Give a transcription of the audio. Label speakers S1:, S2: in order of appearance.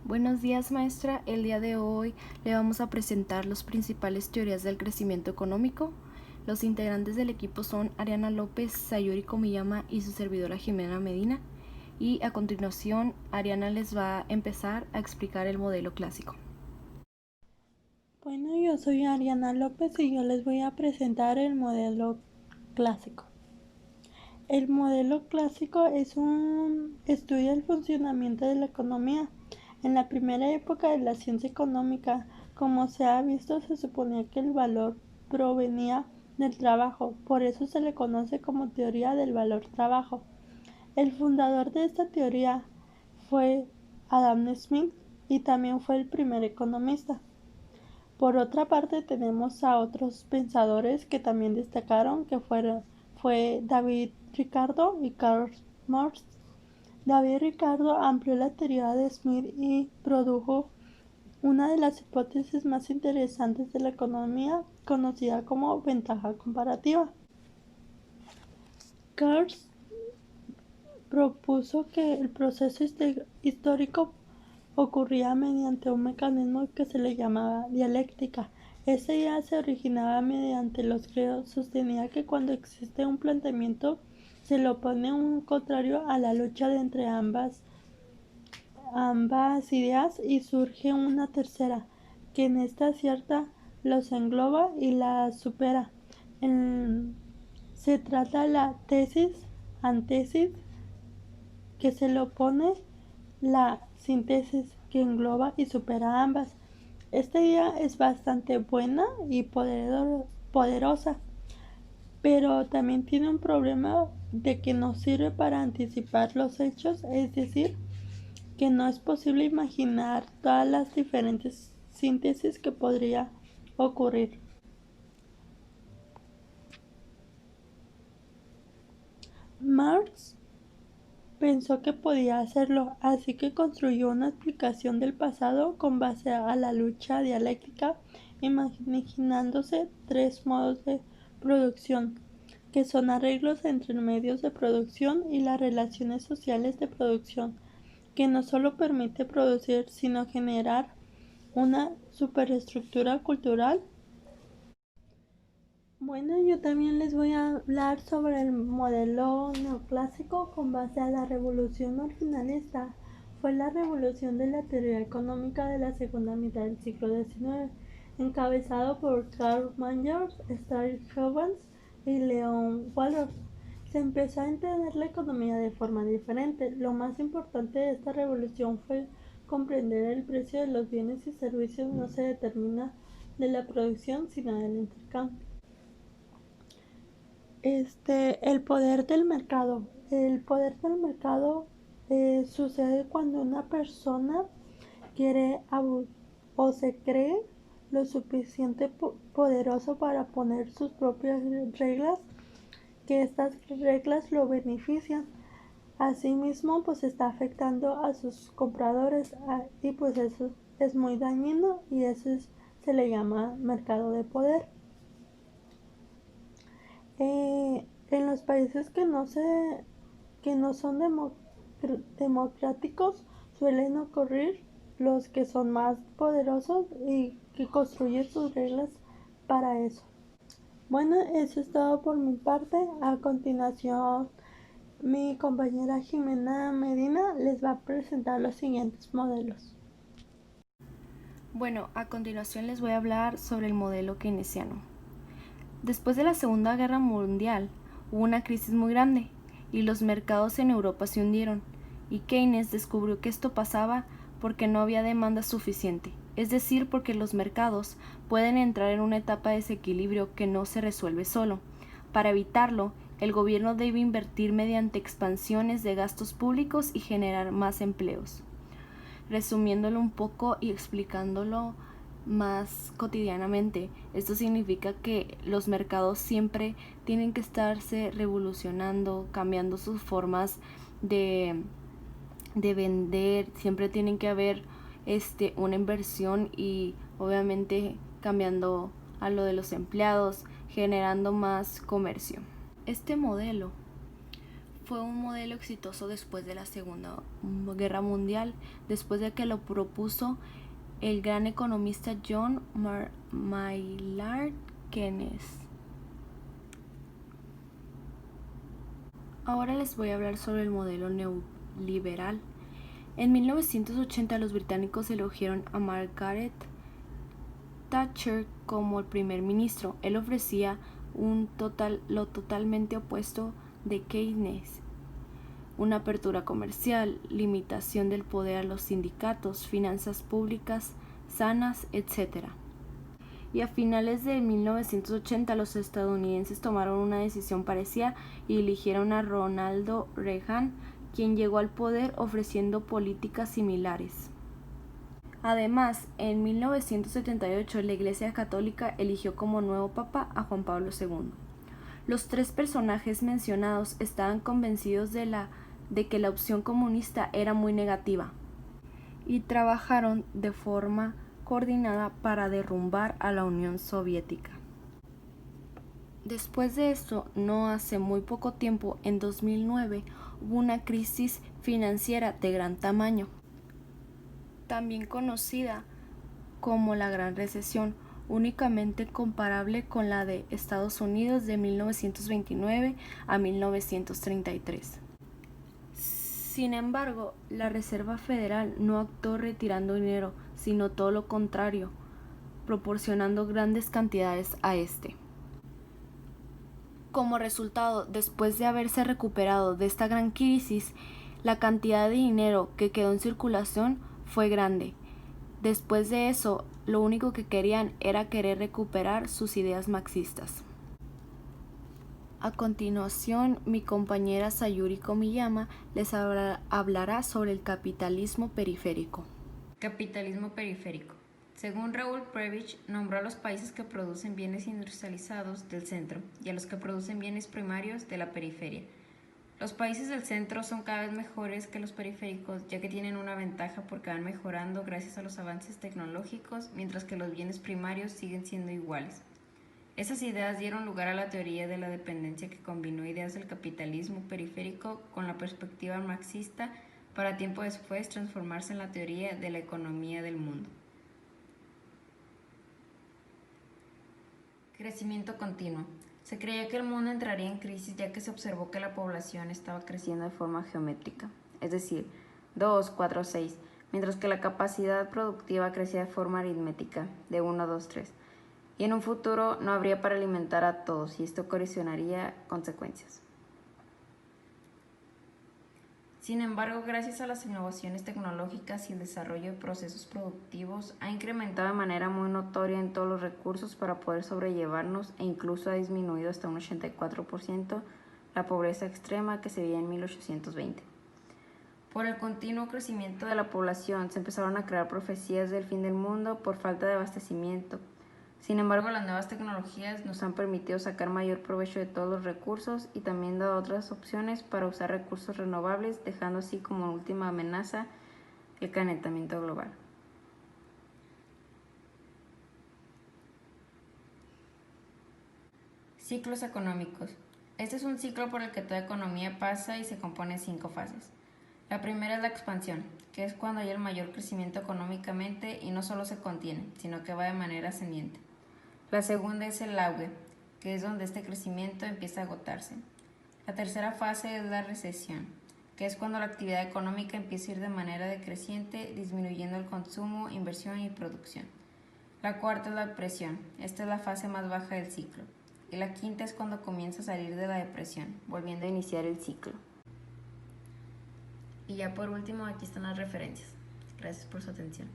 S1: Buenos días, maestra. El día de hoy le vamos a presentar las principales teorías del crecimiento económico. Los integrantes del equipo son Ariana López, Sayuri Komiyama y su servidora Jimena Medina. Y a continuación, Ariana les va a empezar a explicar el modelo clásico.
S2: Bueno, yo soy Ariana López y yo les voy a presentar el modelo clásico. El modelo clásico estudia el funcionamiento de la economía. En la primera época de la ciencia económica, como se ha visto, se suponía que el valor provenía del trabajo, por eso se le conoce como teoría del valor-trabajo. El fundador de esta teoría fue Adam Smith y también fue el primer economista. Por otra parte, tenemos a otros pensadores que también destacaron, fue David Ricardo y Karl Marx. David Ricardo amplió la teoría de Smith y produjo una de las hipótesis más interesantes de la economía, conocida como ventaja comparativa. Karl propuso que el proceso histórico ocurría mediante un mecanismo que se le llamaba dialéctica. Esta idea se originaba mediante los griegos. Sostenía que cuando existe un planteamiento se le opone un contrario a la lucha entre ambas ideas y surge una tercera, que en esta cierta los engloba y las supera. Se trata la tesis, antesis, que se le opone la síntesis, que engloba y supera ambas. Esta idea es bastante buena y poderosa, pero también tiene un problema de que no sirve para anticipar los hechos, es decir, que no es posible imaginar todas las diferentes síntesis que podría ocurrir. Marx pensó que podía hacerlo, así que construyó una explicación del pasado con base a la lucha dialéctica, imaginándose tres modos de producción, que son arreglos entre medios de producción y las relaciones sociales de producción, que no solo permite producir, sino generar una superestructura cultural. Bueno, yo también les voy a hablar sobre el modelo neoclásico con base a la revolución originalista. Fue la revolución de la teoría económica de la segunda mitad del siglo XIX, encabezado por Karl Marx, Stark Jobbins y Leon Walras. Se empezó a entender la economía de forma diferente. Lo más importante de esta revolución fue comprender el precio de los bienes y servicios no se determina de la producción, sino del intercambio. El poder del mercado. El poder del mercado sucede cuando una persona quiere o se cree lo suficiente poderoso para poner sus propias reglas, que estas reglas lo benefician. Asimismo, pues está afectando a sus compradores y pues eso es muy dañino y se le llama mercado de poder. En los países que no son democráticos suelen ocurrir los que son más poderosos y que construyen sus reglas para eso. Bueno, eso es todo por mi parte. A continuación, mi compañera Jimena Medina les va a presentar los siguientes modelos.
S1: Bueno, a continuación les voy a hablar sobre el modelo keynesiano. Después de la Segunda Guerra Mundial, hubo una crisis muy grande y los mercados en Europa se hundieron, y Keynes descubrió que esto pasaba porque no había demanda suficiente, es decir, porque los mercados pueden entrar en una etapa de desequilibrio que no se resuelve solo. Para evitarlo, el gobierno debe invertir mediante expansiones de gastos públicos y generar más empleos. Resumiéndolo un poco y explicándolo más cotidianamente, esto significa que los mercados siempre tienen que estarse revolucionando, cambiando sus formas de, de vender, siempre tienen que haber una inversión y obviamente cambiando a lo de los empleados, generando más comercio. Este modelo Fue un modelo exitoso después de la Segunda Guerra Mundial, después de que lo propuso el gran economista John Maynard Keynes. Ahora les voy a hablar sobre el modelo neoliberal. En 1980 los británicos eligieron a Margaret Thatcher como el primer ministro. Él ofrecía lo totalmente opuesto de Keynes: una apertura comercial, limitación del poder a los sindicatos, finanzas públicas sanas, etc. Y a finales de 1980 los estadounidenses tomaron una decisión parecida y eligieron a Ronald Reagan, quien llegó al poder ofreciendo políticas similares. Además, en 1978 la Iglesia Católica eligió como nuevo papa a Juan Pablo II. Los tres personajes mencionados estaban convencidos de que la opción comunista era muy negativa y trabajaron de forma coordinada para derrumbar a la Unión Soviética. Después de esto, no hace muy poco tiempo, en 2009, hubo una crisis financiera de gran tamaño, también conocida como la Gran Recesión, únicamente comparable con la de Estados Unidos de 1929 a 1933. Sin embargo, la Reserva Federal no actuó retirando dinero, sino todo lo contrario, proporcionando grandes cantidades a este. Como resultado, después de haberse recuperado de esta gran crisis, la cantidad de dinero que quedó en circulación fue grande. Después de eso, lo único que querían era querer recuperar sus ideas marxistas. A continuación, mi compañera Sayuri Komiyama les hablará sobre el capitalismo periférico.
S3: Capitalismo periférico. Según Raúl Prebisch, nombró a los países que producen bienes industrializados del centro y a los que producen bienes primarios de la periferia. Los países del centro son cada vez mejores que los periféricos, ya que tienen una ventaja porque van mejorando gracias a los avances tecnológicos, mientras que los bienes primarios siguen siendo iguales. Esas ideas dieron lugar a la teoría de la dependencia, que combinó ideas del capitalismo periférico con la perspectiva marxista para tiempo después transformarse en la teoría de la economía del mundo. Crecimiento continuo. Se creía que el mundo entraría en crisis ya que se observó que la población estaba creciendo de forma geométrica, es decir, 2, 4, 6, mientras que la capacidad productiva crecía de forma aritmética, de 1, 2, 3. Y en un futuro no habría para alimentar a todos y esto ocasionaría consecuencias. Sin embargo, gracias a las innovaciones tecnológicas y el desarrollo de procesos productivos, ha incrementado de manera muy notoria en todos los recursos para poder sobrellevarnos e incluso ha disminuido hasta un 84% la pobreza extrema que se veía en 1820. Por el continuo crecimiento de la población, se empezaron a crear profecías del fin del mundo por falta de abastecimiento. Sin embargo, las nuevas tecnologías nos han permitido sacar mayor provecho de todos los recursos y también dado otras opciones para usar recursos renovables, dejando así como última amenaza el calentamiento global. Ciclos económicos. Este es un ciclo por el que toda economía pasa y se compone de 5 fases. La primera es la expansión, que es cuando hay el mayor crecimiento económicamente y no solo se contiene, sino que va de manera ascendiente. La segunda es el auge, que es donde este crecimiento empieza a agotarse. La tercera fase es la recesión, que es cuando la actividad económica empieza a ir de manera decreciente, disminuyendo el consumo, inversión y producción. La cuarta es la depresión, esta es la fase más baja del ciclo. Y la quinta es cuando comienza a salir de la depresión, volviendo a iniciar el ciclo. Y ya por último, aquí están las referencias. Gracias por su atención.